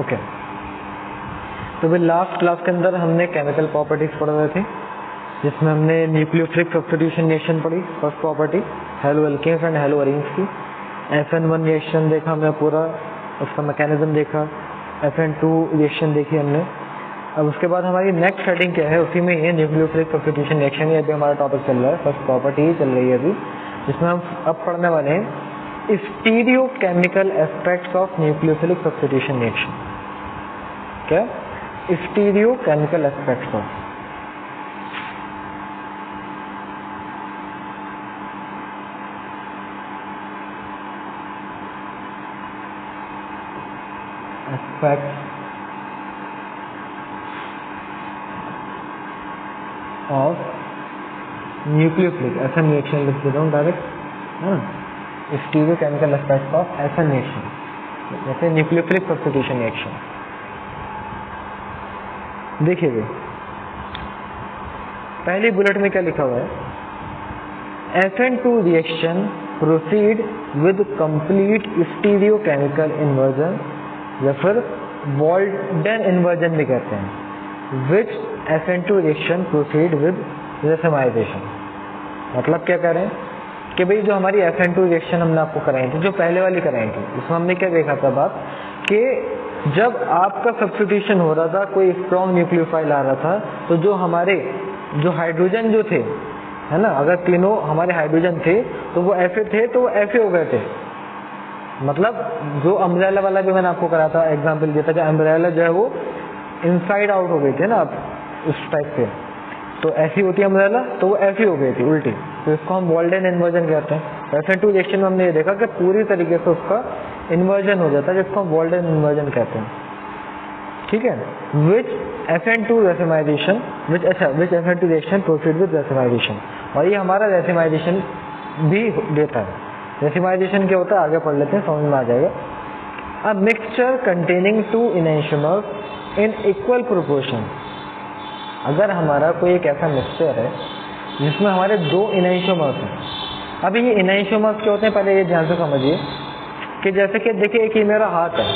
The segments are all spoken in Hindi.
ओके, तो भी लास्ट क्लास के अंदर हमने केमिकल प्रॉपर्टीज पढ़ रहे थे, जिसमें हमने न्यूक्लियोफिलिक सब्स्टिट्यूशन रिएक्शन पढ़ी, first property halo alkanes and halo arenes की। FN1 रिएक्शन देखा हमने पूरा, उसका मैकेनिज्म देखा। FN2 रिएक्शन देखी हमने। अब उसके बाद हमारी नेक्स्ट हेडिंग क्या है, उसी में ये न्यूक्लियोफिलिक सब्स्टिट्यूशन रिएक्शन, ये अभी हमारा टॉपिक चल रहा है, फर्स्ट प्रॉपर्टी ही चल रही है अभी, जिसमें हम अब पढ़ने वाले हैं stereochemical aspects of nucleophilic substitution reaction. क्या? Stereochemical aspects of of nucleophilic FN reaction लिख देता हूँ डायरेक्ट, है ना। Stereochemical aspects of FN reaction, जैसे न्यूक्लियोफिलिक सब्स्टिट्यूशन रिएक्शन। देखिए पहली बुलेट में क्या लिखा हुआ है, FN2 reaction proceed with complete stereochemical inversion, या फिर वॉल्डन इन्वर्जन भी कहते हैं, which FN2 reaction proceed with racemisation. मतलब क्या कह रहे हैं कि भाई जो हमारी FN2 रिएक्शन हमने आपको कराई थी, जो पहले वाली कराई थी, उसमें हमने क्या देखा था बात कि जब आपका सब्स्टिट्यूशन हो रहा था, कोई स्ट्रॉन्ग न्यूक्लियोफाइल आ रहा था, तो जो हमारे जो हाइड्रोजन जो थे, है ना, अगर तीनों हमारे हाइड्रोजन थे तो वो Fa थे, तो वो Fa हो गए थे। मतलब जो अम्ब्रेला वाला भी मैंने आपको कराया था, एग्जाम्पल दिया था कि अम्ब्रेला जो है वो इनसाइड आउट हो गई थी ना, उस टाइप से, तो ऐसी होती है अम्ब्रेला, तो वो ऐसी हो गई थी उल्टी, तो इसको हम वॉल्डन इन्वर्जन कहते हैं। FN2 रिएक्शन में हमने ये देखा कि पूरी तरीके से उसका इन्वर्जन हो जाता है, जिसको हम वॉल्डन इन्वर्जन कहते हैं, ठीक है। विच FN2 racemisation, which FN2 reaction proceed with racemisation, और ये हमारा रेसिमाइजेशन भी देता है। रेसिमाइजेशन क्या होता है आगे पढ़ लेते हैं, समझ में आ जाएगा। A mixture containing 2 enantiomers in equal proportion. अगर हमारा कोई एक ऐसा मिक्सचर है जिसमें हमारे 2 इनैंशियोमर्स हैं। अभी ये इनैंशियोमर्स क्या होते हैं, पहले ये ध्यान से समझिए कि जैसे कि देखिए एक ही मेरा हाथ है,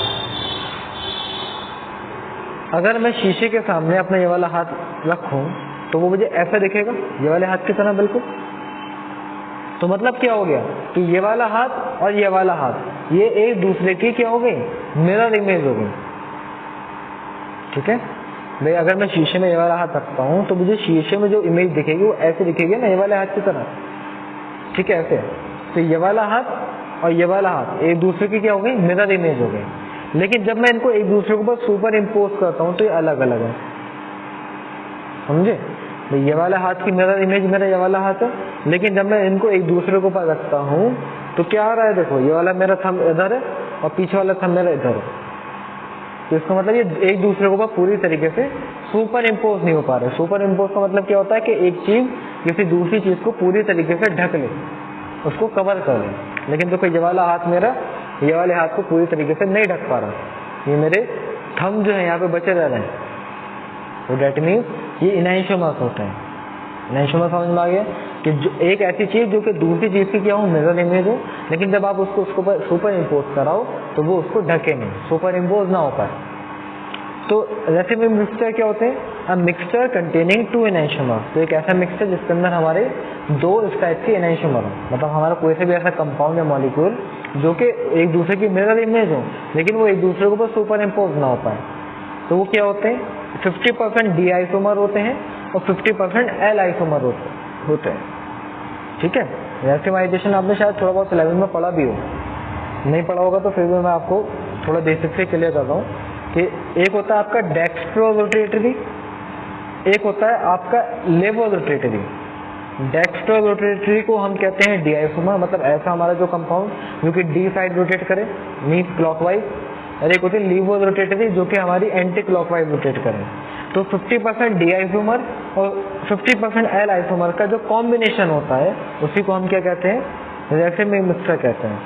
अगर मैं शीशे के सामने अपना ये वाला हाथ रखूं तो वो मुझे ऐसा दिखेगा, ये वाले हाथ की तरह बिल्कुल। तो मतलब क्या हो गया कि ये वाला हाथ और ये वाला हाथ ये एक दूसरे की क्या हो गई, मिरर इमेज हो गई, ठीक है भाई। अगर मैं शीशे में ये वाला हाथ रखता हूँ तो मुझे शीशे में जो इमेज दिखेगी वो ऐसे दिखेगी ना, ये वाले हाथ की तरह, ठीक है, ऐसे। तो ये वाला हाथ और ये वाला हाथ एक दूसरे की क्या हो गई, मिरर इमेज हो गई। लेकिन जब मैं इनको एक दूसरे के ऊपर सुपर इम्पोज करता हूँ तो ये अलग अलग है, समझे। ये वाला हाथ की मिरर इमेज मेरा ये वाला हाथ है, लेकिन जब मैं इनको एक दूसरे के ऊपर रखता हूँ तो क्या आ रहा है, देखो ये वाला मेरा थंब इधर है और पीछे वाला थंब मेरा इधर है। तो इसका मतलब ये एक दूसरे के ऊपर पूरी तरीके से सुपर इम्पोज नहीं हो पा रहे। सुपर इम्पोज का मतलब क्या होता है कि एक चीज किसी दूसरी चीज को पूरी तरीके से ढक ले, उसको कवर कर ले। लेकिन देखो ये वाला हाथ मेरा ये वाले हाथ को पूरी तरीके से नहीं ढक पा रहा, ये मेरे थंब जो है यहाँ पे बचे रह रहे हैं। तो डेट मीन्स ये इनैंशियोमर्स होते हैं। इनैंशियोमर्स समझ में आ गया कि जो एक ऐसी चीज जो कि दूसरी चीज की क्या हो, मिरर इमेज हो, लेकिन जब आप उसको सुपर इम्पोज कराओ तो वो उसको ढके नहीं, सुपर इम्पोज ना हो पाए। तो रेसिपी मिक्सचर क्या होते हैं, अ मिक्सचर कंटेनिंग 2 इनैंशियोमर्स। तो एक ऐसा मिक्सचर जिसके अंदर हमारे 2 इस टाइप के इनैंशियोमर हो, मतलब हमारा कोई से भी ऐसा कंपाउंड या मॉलिक्यूल जो कि एक दूसरे की मिरर इमेज हो, लेकिन वो एक दूसरे के ऊपर सुपर इम्पोज ना हो पाए। तो वो क्या होते हैं, 50% डी आइसोमर होते हैं और 50% एल आइसोमर होते हैं, ठीक है। रेसिमाइजेशन आपने शायद थोड़ा बहुत 11 में पढ़ा भी हो, नहीं पढ़ा होगा तो फिर भी मैं आपको थोड़ा बेसिक से क्लियर कर रहा हूँ कि एक होता है आपका डेक्स्ट्रो रोटेटरी, एक होता है आपका लेवो रोटेटरी। डेक्स्ट्रो रोटेटरी को हम कहते हैं डी आइसोमर, मतलब ऐसा हमारा जो कंपाउंड जो कि डी साइड रोटेट करे, मीन्स क्लॉकवाइज, और एक होती है लीवो रोटेटरी जो कि हमारी एंटी क्लॉकवाइज रोटेट करे। तो 50% डी आइसोमर और 50% एल आइसोमर का जो कॉम्बिनेशन होता है उसी को हम क्या कहते हैं, रेसिमी मिक्सचर कहते हैं।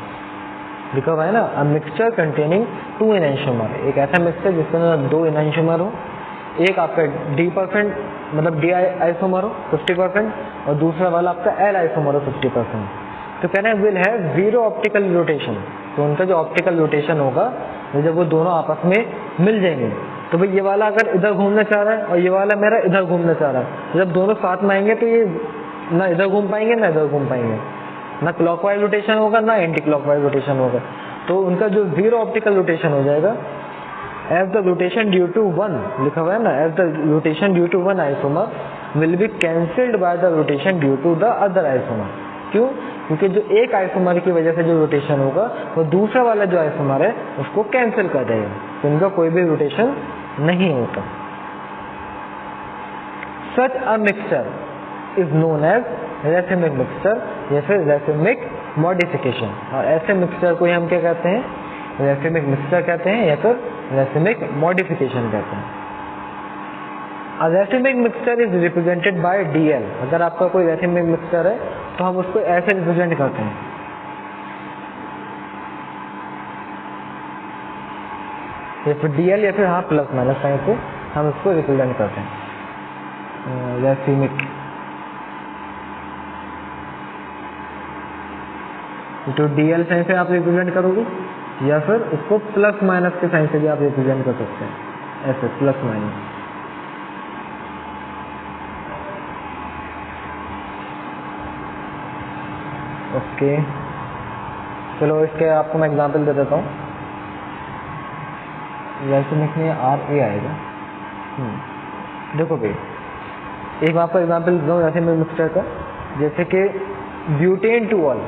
लिखा हुआ है ना, अ मिक्सचर कंटेनिंग 2 इनैंशियोमर। एक ऐसा मिक्सचर जिसके अंदर 2 इनैंशियोमर हो, एक आपका D% मतलब डी आइसोमर हो 50% और दूसरा वाला आपका एल आइसोमर हो 50%। तो कहना है विल हैव 0 ऑप्टिकल रोटेशन। तो उनका जो ऑप्टिकल रोटेशन होगा तो जब वो दोनों आपस में मिल जाएंगे तो भाई ये वाला अगर इधर घूमना चाह रहा है और ये वाला मेरा इधर घूमना चाह रहा है, तो जब दोनों साथ में आएंगे तो ये ना इधर घूम पाएंगे ना इधर घूम पाएंगे, ना क्लॉकवाइज रोटेशन होगा ना एंटी क्लॉकवाइज रोटेशन होगा। तो उनका जो जीरो ऑप्टिकल रोटेशन हो जाएगा, as the rotation due to one लिखा हुआ है ना, as the rotation due to one isomer will be cancelled by the rotation due to the other isomer. क्यों? क्योंकि जो एक आइसोमर की वजह से जो रोटेशन होगा वो दूसरा वाला जो आइसोमर है उसको कैंसिल कर देगा, तो इनका कोई भी रोटेशन नहीं होता। Such a mixture is known as racemic mixture या फिर रैसिमिक मॉडिफिकेशन। और ऐसे मिक्सचर को हम क्या कहते हैं? रैसिमिक मिक्सचर कहते हैं या फिर रैसिमिक मॉडिफिकेशन कहते हैं। A racemic mixture is represented by DL। अगर आपका कोई racemic mixture है तो हम उसको ऐसे रिप्रेजेंट करते हैं, या फिर DL या फिर हाँ प्लस माइनस साइन से हम उसको रिप्रेजेंट करते हैं। racemic तो DL साइन से आप रिप्रेजेंट करोगे या फिर उसको प्लस माइनस के साइन से भी आप रिप्रेजेंट कर सकते हैं, ऐसे प्लस माइनस। ओके चलो इसके आपको मैं एग्जांपल दे देता हूँ। रैसिमिक में RA आएगा। देखो भाई एक मैं आपको एग्जांपल दूँ रैसिमिक मिक्सचर का, जैसे कि butane two all,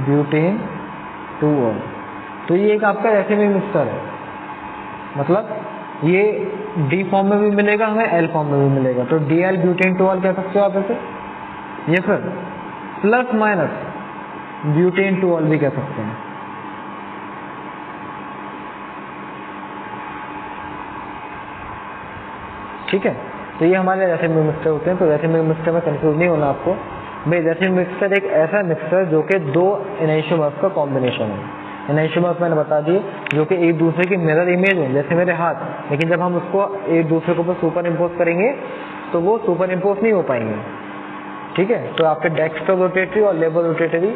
butane two all, तो ये एक आपका रैसिमिक मिक्सचर है। मतलब ये डी फॉर्म में भी मिलेगा हमें, एल फॉर्म में भी मिलेगा, तो DL ब्यूटेन टू ऑल कह सकते हो आप इसे, ये फिर plus minus butane two all भी कह सकते हैं। ठीक है, तो ये हमारे रैसिमिक मिक्सचर होते हैं। तो रैसिमिक मिक्सचर में कंफ्यूज नहीं होना आपको भाई। रैसिमिक मिक्सचर एक ऐसा मिक्सचर जो कि दो एनाइसोमर्स का कॉम्बिनेशन है। एनाइसोमर्स मैंने बता दिए जो कि एक दूसरे की मिरर इमेज है, जैसे मेरे हाथ, लेकिन जब हम उसको एक दूसरे के ऊपर सुपर इम्पोज करेंगे तो वो सुपर इम्पोज नहीं हो पाएंगे। ठीक है, तो आपके डेक्स्ट्रो रोटेटरी और लेबर रोटेटरी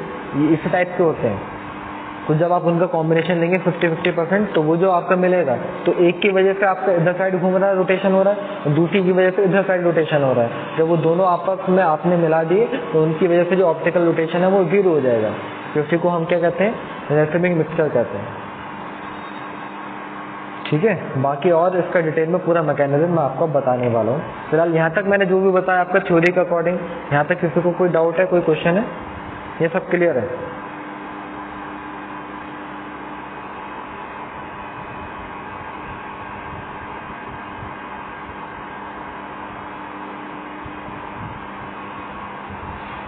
इस टाइप के होते हैं। तो जब आप उनका कॉम्बिनेशन लेंगे 50-50% तो वो जो आपका मिलेगा, तो एक की वजह से आपका इधर साइड घूम रहा है, रोटेशन हो रहा है, और दूसरी की वजह से इधर साइड रोटेशन हो रहा है। जब वो दोनों आपस में आपने मिला दिए तो उनकी वजह से जो ऑप्टिकल रोटेशन है वो जीरो हो जाएगा। तो उसी को हम क्या कहते हैं? रैसिमिक मिक्सचर कहते हैं। ठीक है, बाकी और इसका डिटेल में पूरा मैकेनिज्म मैं आपको बताने वाला हूँ। फिलहाल यहाँ तक मैंने जो भी बताया आपका थ्योरी के अकॉर्डिंग, यहाँ तक किसी को कोई डाउट है, कोई क्वेश्चन है? ये सब क्लियर है?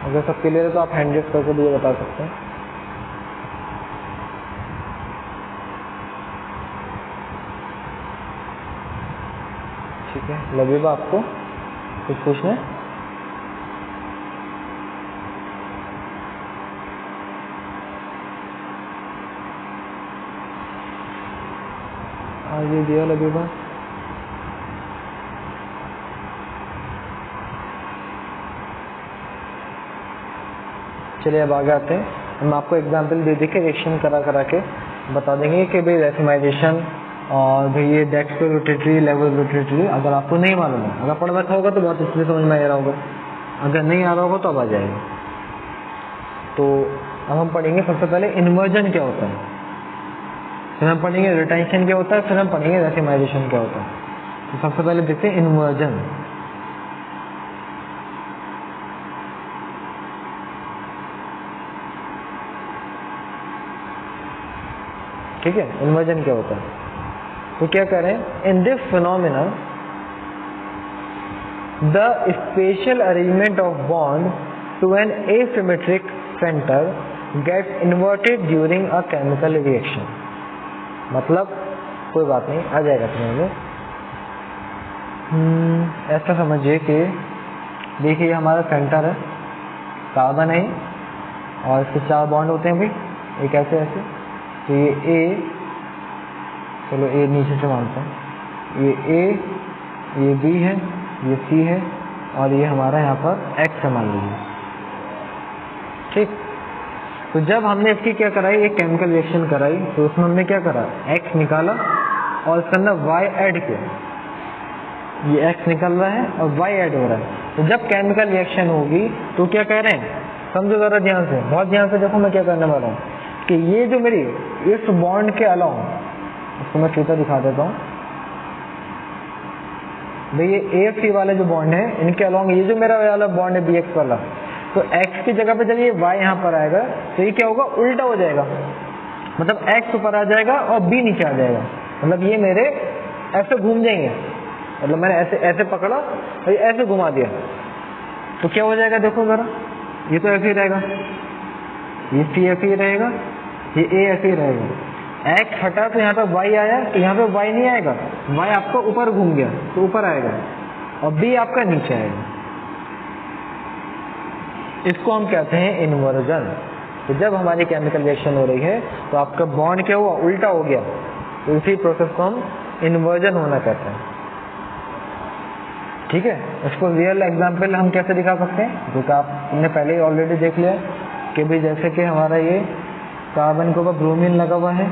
अगर सब क्लियर है तो आप हैंड रेज करके भी ये बता सकते हैं। ठीक है, लबीबा आपको कुछ पूछना है? ये दिया लबीबा। चलिए अब आगे आते हैं। हम आपको एग्जाम्पल दे के रिएक्शन करा के बता देंगे कि भाई रैसिमाइजेशन और भाई ये डेक्स्ट्रो रोटेटरी, लेवल रोटेटरी अगर आपको नहीं मालूम है, अगर पढ़ रखा होगा तो बहुत अच्छे से समझ में आ रहा होगा, अगर नहीं आ रहा होगा तो अब आ जाएगा। तो अब हम पढ़ेंगे सबसे पहले इन्वर्जन क्या होता है, फिर हम पढ़ेंगे रिटेंशन क्या होता है, फिर हम पढ़ेंगे रैसिमाइजेशन क्या होता है। तो सबसे पहले देखते हैं इन्वर्जन। ठीक है, इन्वर्जन क्या होता है? तो क्या कह रहे हैं? In this phenomena the spatial arrangement of bond to an asymmetric center gets inverted during a chemical reaction. मतलब कोई बात नहीं, आ जाएगा समझ में। ऐसा समझिए कि देखिए हमारा सेंटर है, कार्बन है और इसके 4 बॉन्ड होते हैं भाई, एक ऐसे ऐसे। तो ये ए, चलो ए नीचे से मानते हैं, ये ए, ये बी है, ये सी है और ये हमारा यहाँ पर एक्स है मान लीजिए। ठीक, तो जब हमने इसकी क्या कराई, एक केमिकल रिएक्शन कराई, तो उसमें हमने क्या करा, x निकाला और इसके अंदर y ऐड किया। ये x निकल रहा है और y ऐड हो रहा है। तो जब केमिकल रिएक्शन होगी तो क्या कह रहे हैं, समझो जरा ध्यान से, बहुत ध्यान से देखो मैं क्या करने वाला हूँ कि ये जो मेरी इस बॉन्ड के अलावा, इसको मैं सीधा दिखा देता हूँ भाई, ये AFC वाले जो बॉन्ड है इनके अलावा ये जो मेरा वाला बॉन्ड है BX वाला, तो x की जगह पे जब ये y यहाँ पर आएगा तो ये क्या होगा, उल्टा हो जाएगा। मतलब x ऊपर आ जाएगा और B नीचे आ जाएगा। मतलब ये मेरे ऐसे घूम जाएंगे, मतलब मैंने ऐसे ऐसे पकड़ा और ये ऐसे घुमा दिया, तो क्या हो जाएगा देखो जरा, ये तो ऐसे ही रहेगा, ये C ऐसे ही रहेगा, ये A ऐसे ही रहेगा। x हटा तो यहाँ पे y आया, तो यहाँ पे y नहीं आएगा, y आपका ऊपर घूम गया तो ऊपर आएगा और B आपका नीचे आएगा। इसको हम कहते हैं इन्वर्जन। तो जब हमारी केमिकल रिएक्शन हो रही है तो आपका बॉन्ड क्या हुआ, उल्टा हो गया, तो इसी प्रोसेस को हम इन्वर्जन होना कहते हैं। ठीक है, इसको रियल एग्जांपल हम कैसे दिखा सकते हैं, जो कि आपने पहले ही ऑलरेडी देख लिया कि भाई जैसे कि हमारा ये कार्बन के ऊपर ब्रोमीन लगा हुआ है,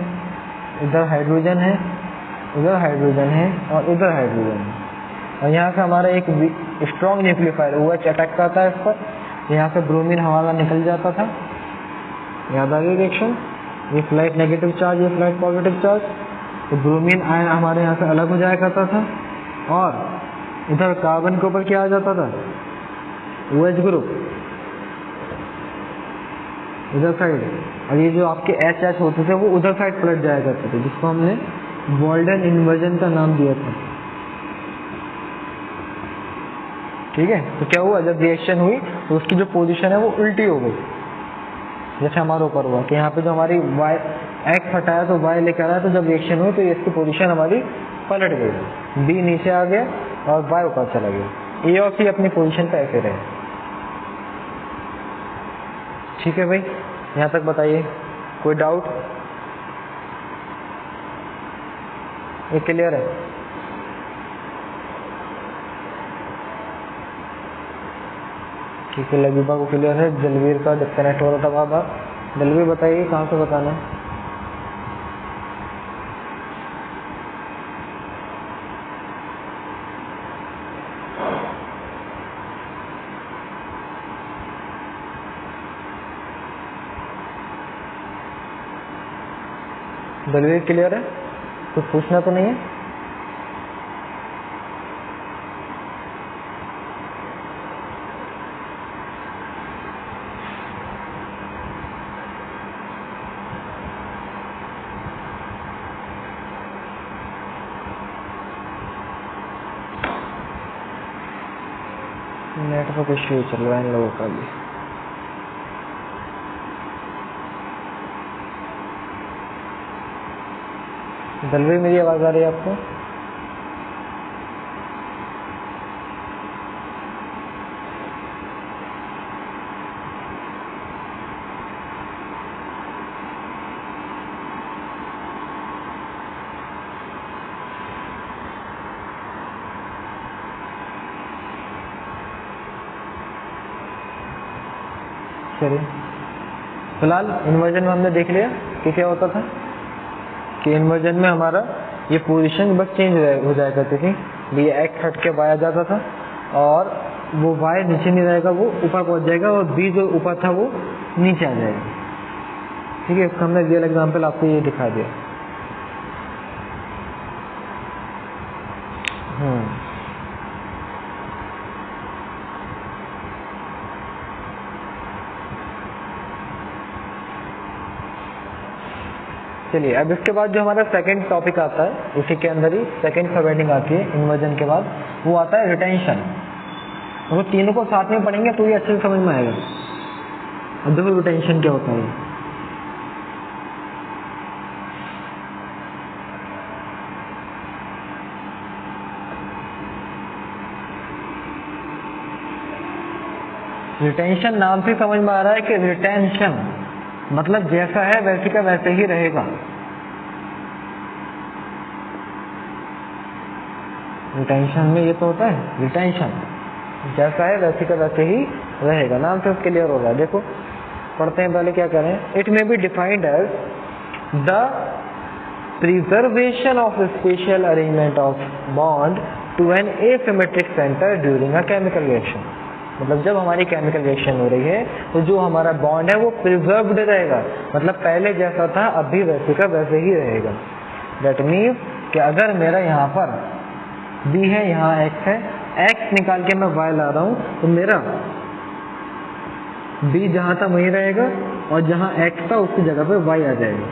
इधर हाइड्रोजन है, उधर हाइड्रोजन है और इधर हाइड्रोजन है, और यहाँ से हमारा एक स्ट्रॉन्ग न्यूक्लियोफाइल OH अटैक करता है इस पर, यहाँ से ब्रोमीन हमारा निकल जाता था, याद आ गई रिएक्शन, ये फ्लाइट नेगेटिव चार्ज, ये फ्लाइट पॉजिटिव चार्ज, तो ब्रोमीन आयन हमारे यहाँ से अलग हो जाया करता था और इधर कार्बन के ऊपर क्या आ जाता था, OH ग्रुप इधर साइड, और ये जो आपके HH होते थे वो उधर साइड पलट जाया करते थे, जिसको हमने बोल्डन इन्वर्जन का नाम दिया था। ठीक है, तो क्या हुआ, जब रिएक्शन हुई तो उसकी जो पोजीशन है वो उल्टी हो गई, जैसे हमारे ऊपर हुआ कि यहाँ पे जो हमारी x हटाया तो y लेकर आया, तो जब रिएक्शन हुई तो ये इसकी पोजीशन हमारी पलट गई, B नीचे आ गया और y ऊपर चला गया, A और C अपनी पोजीशन पे ऐसे रहे। ठीक है भाई, यहाँ तक बताइए, कोई डाउट, ये क्लियर है? ठीक है, लबीबा को क्लियर है, जलवीर का डिस्कनेक्ट हो रहा था बार बार। जलवीर बताइए कहाँ से बताना है? जलवीर क्लियर है, कुछ पूछना तो नहीं है? नेटवर्क इश्यू चल रहा है इन लोगों का भी। दलवी, मेरी आवाज आ रही है आपको? चलिए, फिलहाल इन्वर्जन में हमने देख लिया कि क्या होता था, कि इन्वर्जन में हमारा ये पोजीशन बस चेंज हो जाया करती थी, ये x हट के y आ जाता था और वो y नीचे नहीं रहेगा, वो ऊपर पहुंच जाएगा और b जो ऊपर था वो नीचे आ जाएगा। ठीक है, इसका हमने रियल एग्जांपल आपको ये दिखा दिया। चलिए, अब इसके बाद जो हमारा सेकंड टॉपिक आता है, इसी के अंदर ही सेकंड सब हेडिंग आती है इन्वर्जन के बाद, वो आता है रिटेंशन। वो तीनों को साथ में पढ़ेंगे तो ये अच्छे से समझ में आएगा। अब देखो रिटेंशन क्या होता है। रिटेंशन नाम से समझ में आ रहा है कि रिटेंशन मतलब जैसा है वैसे का वैसे ही रहेगा। रिटेंशन में ये तो होता है, रिटेंशन जैसा है वैसे का वैसे ही रहेगा, नाम से क्लियर हो रहा है। देखो पढ़ते हैं पहले क्या करें। It may be defined as the preservation of spatial arrangement of bond to an asymmetric center during a chemical reaction. मतलब जब हमारी केमिकल रिएक्शन हो रही है तो जो हमारा बॉन्ड है वो प्रिजर्व्ड रहेगा, मतलब पहले जैसा था अब भी वैसे का वैसे ही रहेगा। दैट मीन्स कि अगर मेरा यहाँ पर B है, यहाँ X है, X निकाल के मैं Y ला रहा हूँ तो मेरा B जहाँ था वहीं रहेगा और जहाँ X था उसकी जगह पे Y आ जाएगा।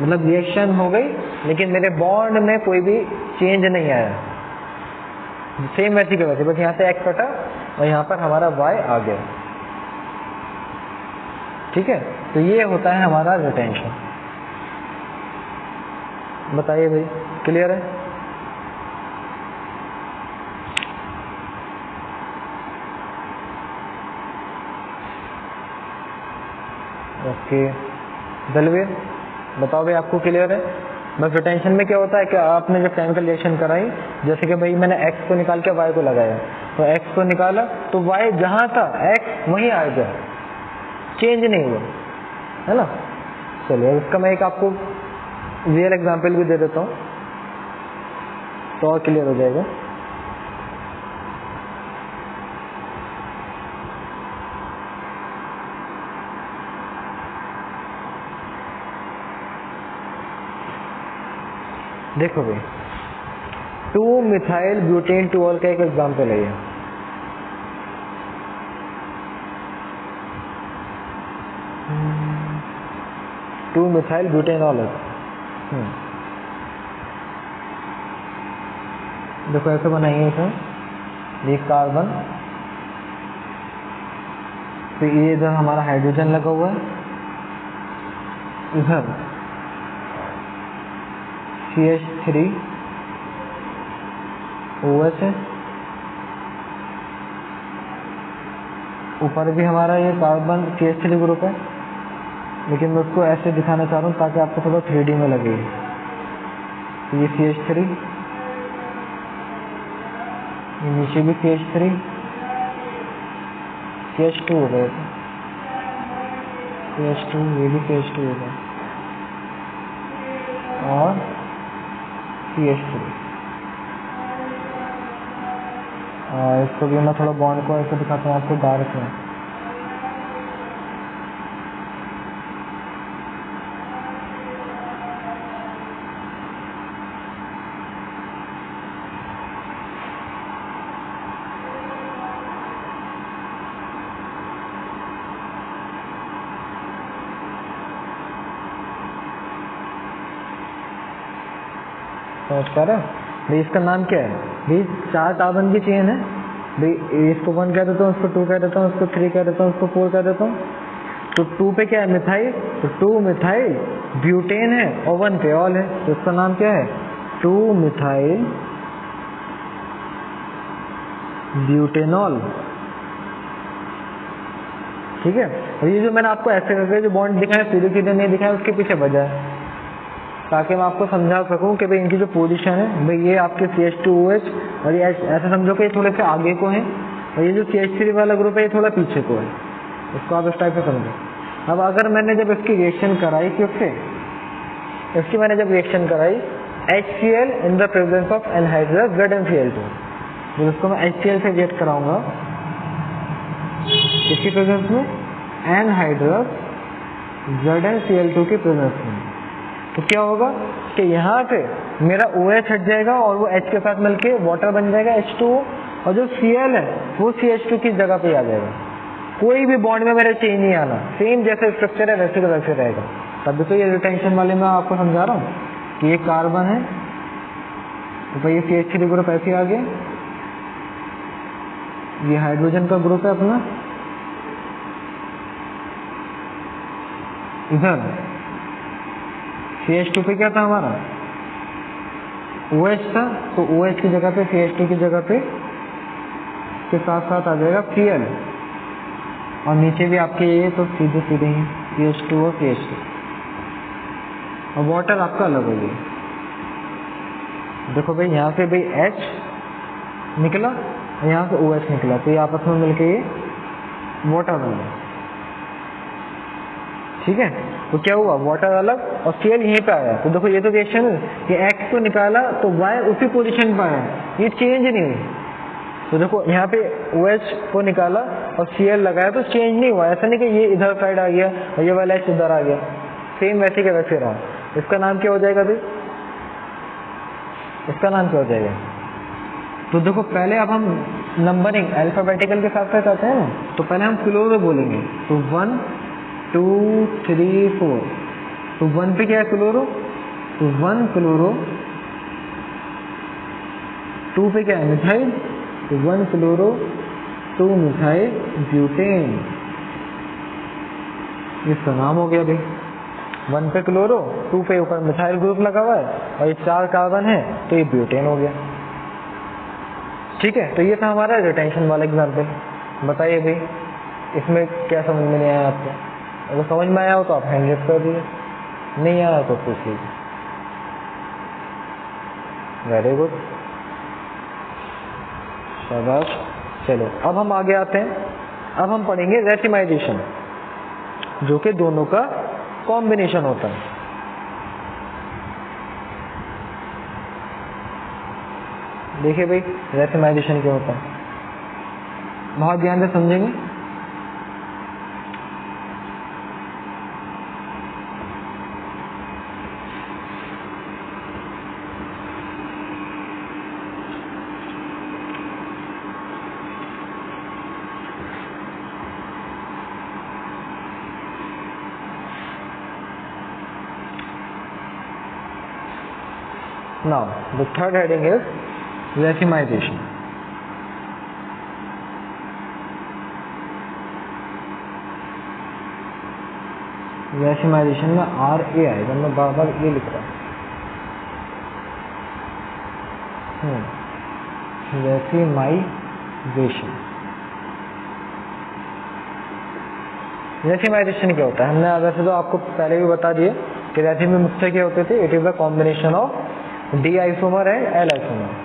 मतलब रिएक्शन हो गई लेकिन मेरे बॉन्ड में कोई भी चेंज नहीं आया, सेम वैसी के वैसे, बस यहाँ से X कटा और यहाँ पर हमारा Y आ गया। ठीक है, तो ये होता है हमारा रिटेंशन। बताइए भाई, क्लियर है? ओके दलवीर बताओ भाई, आपको क्लियर है? बस रिटेंशन में क्या होता है कि आपने जब केमिकल रिएक्शन कराई, जैसे कि भाई मैंने X को निकाल के Y को लगाया, तो X को निकाला तो Y जहाँ था X वहीं आ गया, चेंज नहीं हुआ, है ना। चलिए इसका मैं एक आपको रियल एग्जांपल भी दे देता हूँ तो और क्लियर हो जाएगा। देखो भाई, 2-मिथाइल ब्यूटेन टोल का एक एग्जांपल है ये। टू मिथाइल ब्यूटेनॉल है। देखो ऐसे बनाइए इसे, ये कार्बन, तो ये इधर हमारा हाइड्रोजन लगा हुआ है, इधर CH3 OH है, ऊपर भी हमारा ये कार्बन CH3 ग्रुप है, लेकिन मैं उसको ऐसे दिखाना चाह रहा हूँ ताकि आपको थोड़ा 3D में लगे। तो ये CH3, ये नीचे भी CH3, CH2 हो गया, CH2, ये भी CH2 हो गया और CH3। इसको भी मैं थोड़ा बॉन्ड को ऐसे दिखाता हूँ आपको डार्क में। समझ पा रहे हो भाई? इसका नाम क्या है भाई? 4 कार्बन की चेन है भाई, इसको 1 कह देता हूँ, इसको 2 कह देता हूँ, इसको 3 कह देता हूँ, इसको 4 कह देता हूँ। तो 2 पे क्या है? मिथाइल, तो 2 मिथाइल ब्यूटेन है और 1 पे ऑल है, तो इसका नाम क्या है? 2 मिथाइल ब्यूटेनॉल। ठीक है, और ये जो मैंने आपको ऐसे करके जो बॉन्ड दिखाया सीधे सीधे नहीं दिखाया, उसके पीछे वजह है ताकि मैं आपको समझा सकूं कि भाई इनकी जो पोजीशन है भाई, ये आपके CH2OH और ये ऐसे समझो कि ये थोड़े से आगे को है और ये जो CH3 वाला ग्रुप है ये थोड़ा पीछे को है। इसको आप इस टाइप से समझो। अब अगर मैंने जब इसकी रिएक्शन कराई, किससे? इसकी मैंने जब रिएक्शन कराई HCl in the presence of anhydrous ZnCl2, जब इसको मैं HCl से रिएक्ट कराऊंगा इसकी प्रेजेंस में, एनहाइड्रस ZnCl2 की प्रेजेंस में, तो क्या होगा कि यहाँ पे मेरा OH हट जाएगा और वो H के साथ मिलके वाटर बन जाएगा H2O, और जो Cl है वो CH2 की जगह पे आ जाएगा। कोई भी बॉन्ड में मेरा चेंज नहीं आना, सेम जैसे स्ट्रक्चर है वैसे का वैसे रहेगा। तभी तो ये रिटेंशन वाले में आपको समझा रहा हूँ कि ये कार्बन है तो भाई ये CH3 ग्रुप ऐसे आ गया, ये हाइड्रोजन का ग्रुप है अपना, इधर CH2 पे क्या था हमारा? OH था, तो OH की जगह पे CH2 की जगह पे के साथ साथ आ जाएगा Cl, और नीचे भी आपके ये तो सीधे सीधे ही CH2 और CH2, और वाटर आपका अलग हो गया। देखो भाई यहाँ से भाई H निकला और यहाँ से OH निकला, तो ये आपस में मिलके ये वाटर बन गया। ठीक है। तो क्या हुआ, वाटर अलग और Cl यहीं पे आया। तो देखो ये तो रिएक्शन है, ये X को निकाला तो Y उसी पोजीशन पे आया, ये चेंज नहीं हुई। तो देखो यहाँ पे OH को निकाला और Cl लगाया तो चेंज नहीं हुआ। ऐसा नहीं कि ये इधर साइड आ गया और ये वाला H इधर आ गया, सेम वैसे के वैसे रहा। इसका नाम क्या हो जाएगा भाई, इसका नाम क्या हो जाएगा। तो देखो पहले अब हम नंबरिंग अल्फाबेटिकल के साथ साथ आते हैं ना, तो पहले हम क्लोरो बोलेंगे। तो 1 2 3 4। तो 1 पे क्या है, क्लोरो। तो 1 क्लोरो। 2 पे क्या है, मिथाइल। तो 1 क्लोरो 2 मिथाइल ब्यूटेन, इसका नाम हो गया भाई। 1 पे क्लोरो, 2 पे ऊपर मिथाइल ग्रुप लगा हुआ है और ये 4 कार्बन है तो ये ब्यूटेन हो गया। ठीक है। तो ये था हमारा रिटेंशन वाला एग्जाम्पल। बताइए भाई इसमें क्या समझ में नहीं आया आपको। अगर समझ में आया हो तो आप हैंड रेज कर दीजिए, नहीं आया तो पूछ लीजिए। वेरी गुड, शाबाश। चलो अब हम आगे आते हैं। अब हम पढ़ेंगे रेसिमाइजेशन, जो कि दोनों का कॉम्बिनेशन होता है। देखिए भाई रेसिमाइजेशन क्या होता है, बहुत ध्यान से समझेंगे। Now the third heading is racemization. रैसिमाइजेशन में RA आएगा, मैं बार बार ये लिख रहा हूँ। रैसिमाइजेशन, रैसिमाइजेशन क्या होता है, हमने वैसे तो आपको पहले भी बता दिया कि रैसी में मुख्य क्या होते थे। It is the combination of D isomer and L isomer.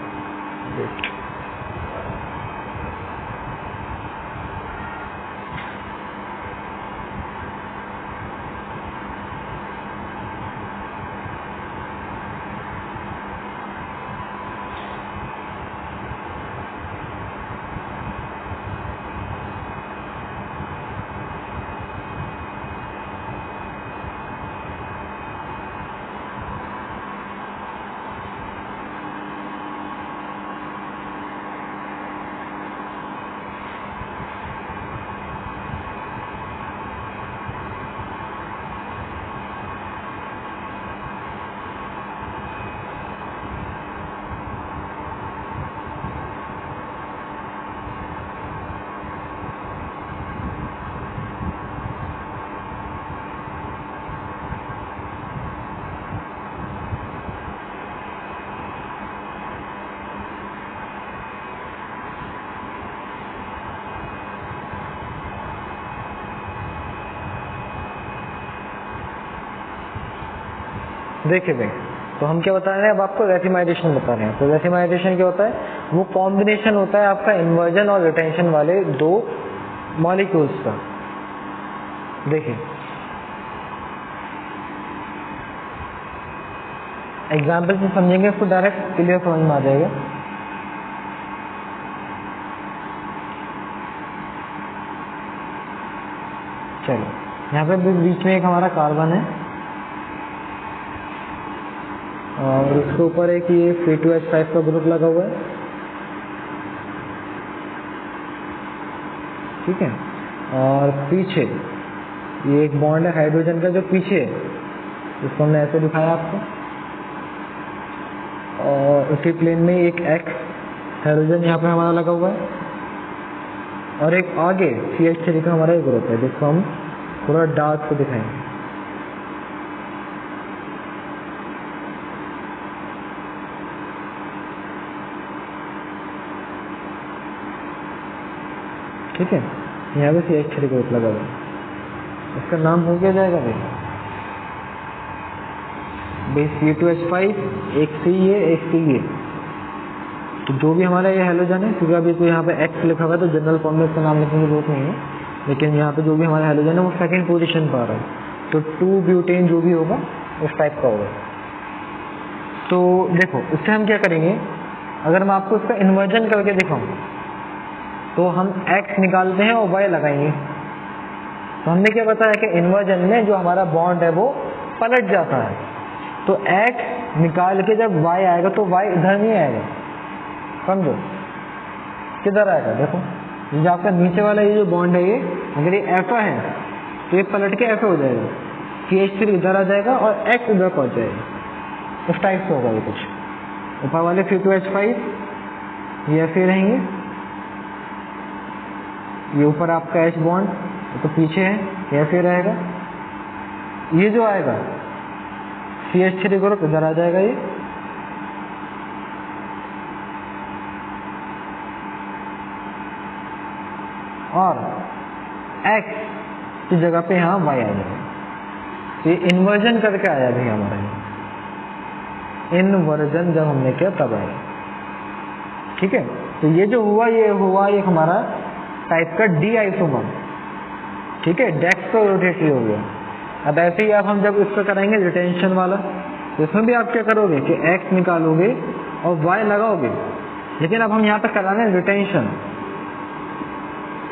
देखिए भाई, तो हम क्या बता रहे हैं अब आपको, रैसिमाइजेशन बता रहे हैं। तो रैसिमाइजेशन क्या होता है, वो कॉम्बिनेशन होता है आपका इन्वर्जन और रिटेंशन वाले दो मॉलिक्यूल्स का। देखिए एग्जाम्पल से समझेंगे, इसको डायरेक्ट क्लियर समझ में आ जाएगा। चलो यहाँ पे बीच में एक हमारा कार्बन है और उसके ऊपर एक ये C2H5 का ग्रुप लगा हुआ है। ठीक है। और पीछे ये एक बॉन्ड है हाइड्रोजन का जो पीछे है, जिसको हमने ऐसे दिखाया आपको। और उसी प्लेन में एक X हाइड्रोजन यहाँ पे हमारा लगा हुआ है और एक आगे CH3 का हमारा एक ग्रुप है, जिसको हम थोड़ा डार्क से दिखाएंगे। ठीक है। यहाँ पे CH3 ग्रुप लगा हुआ है, इसका नाम हो गया जाएगा भाई C2H5, एक C ये एक C ये। तो जो भी हमारा ये हेलोजन है, क्योंकि अभी तो यहाँ पे X लिखा हुआ है तो जनरल फॉर्म में इसका नाम लिखने की जरूरत नहीं है, लेकिन यहाँ पे जो भी हमारा हेलोजन है वो सेकंड पोजीशन पर आ रहा है। तो 2 ब्यूटेन जो भी होगा उस टाइप का होगा। तो देखो इससे हम क्या करेंगे, अगर मैं आपको इसका इन्वर्जन करके दिखाऊं तो हम x निकालते हैं और y लगाएंगे। तो हमने क्या बताया कि इन्वर्जन में जो हमारा बॉन्ड है वो पलट जाता है। तो x निकाल के जब y आएगा तो y इधर नहीं आएगा, समझो किधर आएगा। देखो ये जो आपका नीचे वाला ये जो बॉन्ड है, ये अगर ये ऐसा है तो ये पलट के ऐसा हो जाएगा, CH3 इधर आ जाएगा और x इधर पहुंच जाएगा। इस टाइप से होगा ये कुछ। ऊपर वाले C2H5 ये ऐसे रहेंगे, ये ऊपर आपका H बॉन्ड तो पीछे है, ये ऐसे रहेगा। ये जो आएगा CH3 ग्रुप इधर आ जाएगा ये, और x की जगह पे यहाँ y आ जाएगा। ये इन्वर्जन करके आया भैया हमारा, इन्वर्जन जब हमने किया तब आया, ठीक है। तो ये जो हुआ ये हुआ एक हमारा टाइप का डी आइसोमर, ठीक है, डेक्स्ट्रो रोटेटरी हो गया। अब ऐसे ही आप हम जब इसका कराएंगे रिटेंशन वाला, तो इसमें भी आप क्या करोगे कि x निकालोगे और y लगाओगे, लेकिन अब हम यहाँ पे करा रहे हैं रिटेंशन।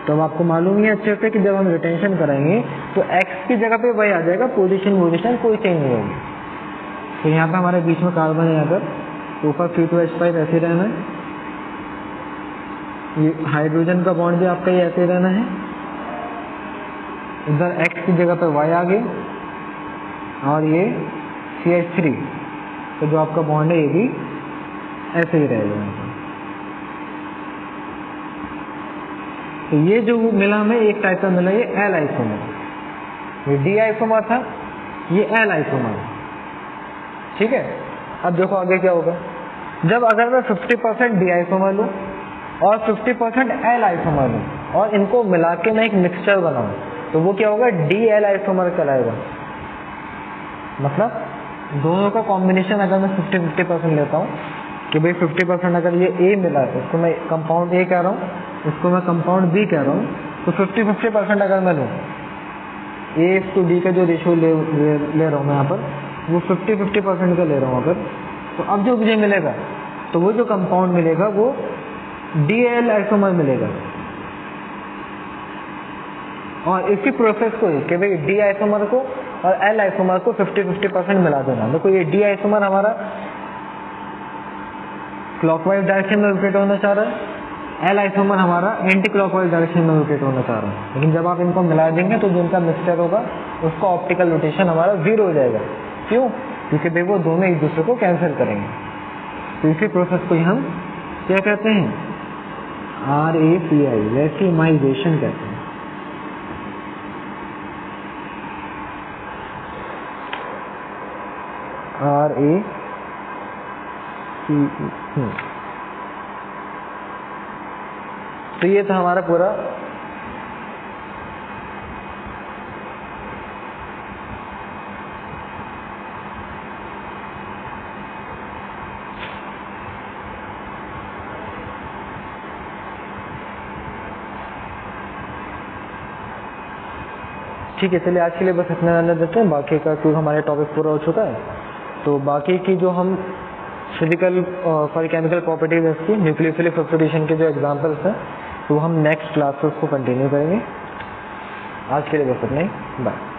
तो अब आपको मालूम ही अच्छे से कि जब हम रिटेंशन कराएंगे तो x की जगह पे y आ जाएगा, पोजीशन कोई चेंज नहीं होगी। तो यहाँ पे हमारे बीच में कार्बन है, यहाँ पर ऊपर C2H5 ऐसे रहना है, ये हाइड्रोजन का बॉन्ड भी आपका ये ऐसे रहना है, इधर x की जगह पे y आ गया, और ये CH3 तो जो आपका बॉन्ड है ये भी ऐसे ही रहेगा। तो ये जो मिला हमें एक टाइप का मिला, ये एल आइसोमर, ये डी आइसोमर था, ये एल आइसोमर, ठीक है। अब देखो आगे क्या होगा, जब अगर मैं 50% डी आइसोमर लूँ और 50% एल आइसोमर लूँ और इनको मिला के मैं एक मिक्सचर बनाऊँ, तो वो क्या होगा, डी एल आइसोमर कहलाएगा। मतलब दोनों का कॉम्बिनेशन अगर मैं 50-50% लेता हूँ कि भाई 50% अगर ये ए मिला है, इसको मैं कंपाउंड ए कह रहा हूँ, इसको मैं कंपाउंड बी कह रहा हूँ, तो 50-50% अगर मैं लूँ, A:D का जो रेशियो ले रहा हूँ मैं यहाँ पर, वो 50-50% का ले रहा हूँ अगर, तो अब जो मुझे मिलेगा तो वो जो कंपाउंड मिलेगा वो DL आइसोमर मिलेगा। और इसी प्रोसेस को कि भाई डी आइसोमर को और एल आइसोमर को 50-50% मिला देना। देखो ये डी आइसोमर हमारा क्लॉकवाइज डायरेक्शन में रोटेट होना चाह रहा है, एल आइसोमर हमारा एंटी क्लॉकवाइज डायरेक्शन में रोटेट होना चाह रहा है। लेकिन जब आप इनको मिला देंगे तो जो इनका मिक्सचर होगा उसका ऑप्टिकल रोटेशन हमारा 0 हो जाएगा। क्यों? क्योंकि भाई वो दोनों एक दूसरे को कैंसिल करेंगे। तो इसी प्रोसेस को हम क्या कहते हैं, RACI, रैसिमाइजेशन कहते हैं। तो ये था हमारा पूरा ठीक है। चलिए आज के लिए बस इतना रहने देते हैं, बाकी का क्योंकि हमारे टॉपिक पूरा हो चुका है। तो बाकी की जो हम फिजिकल सॉरी केमिकल प्रॉपर्टीज है इसकी, न्यूक्लियोफिलिक सब्स्टिट्यूशन के जो एग्जांपल्स हैं तो हम नेक्स्ट क्लासेस को कंटिन्यू करेंगे। आज के लिए बस इतना ही, बाय।